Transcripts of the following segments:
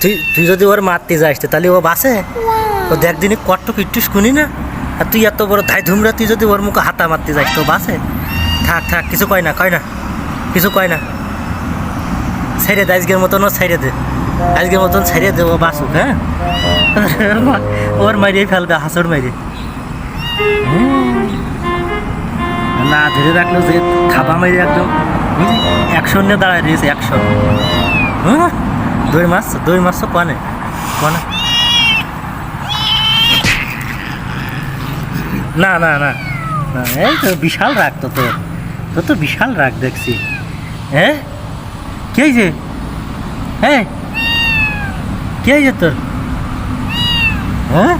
তুই তুই যদি ওর মারতে যাস তাহলে ও বাসে? ও দেখ দিনই কট্টক একটু শুনি না। আর তুই এত বড় ধাই ধুমরা, তুই যদি ওর মুখে হাতা মারতে যাস তো বাসে? থাক থাক, কিছু কয় না, কিছু কয় না। ছেড়ে দে আজকের মতন, ও ছেড়ে দে, আজকের মতন ছেড়ে দে, ও বাসুক। হ্যাঁ, ওর মারিয়ে ফেলবে, হাসর মারিয়ে না ধরে রাখলেও যে খাবা মারি একদম অ্যাকশন নিয়ে দাঁড়ায় রয়েছে, অ্যাকশন। হ্যাঁ, দই মাছ কনে কনে না না না না, এই তো বিশাল রাগ, তোর তো বিশাল রাগ দেখছি। হ্যাঁ, কে যে, হ্যাঁ কে যে তোর? হ্যাঁ,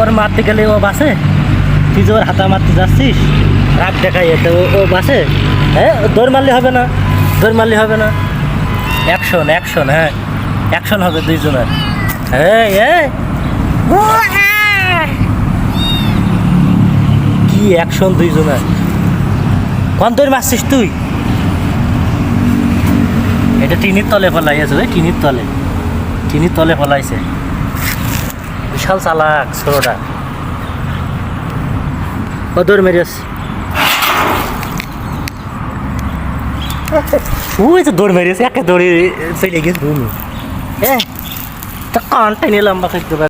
ওর মারতে গেলে ও বাসে? তুই যে ওর হাতা মারতে যাচ্ছিস রাগ দেখাই, তো ও বাসে? হ্যাঁ, দৌড় মারলে হবে না, দৌড় মারলে হবে না। অ্যাকশন অ্যাকশন, হ্যাঁ অ্যাকশন হবে দুইজনের। হ্যাঁ, কি অ্যাকশন দুইজনের? কোন দৌড় মারছিস তুই? এটা টিনির তলে ফেলাইছে, ওই টিনির তলে ফেলাইছে। বিশাল চালাক ছোটটা। ও দৌড় মেরেছ, ওই তো দৌড় মেরেছে, একে দৌড়ে চলে গেছে ভূমি। হ্যাঁ, তো কানটা নিয়ে লম্বা করতে পারে।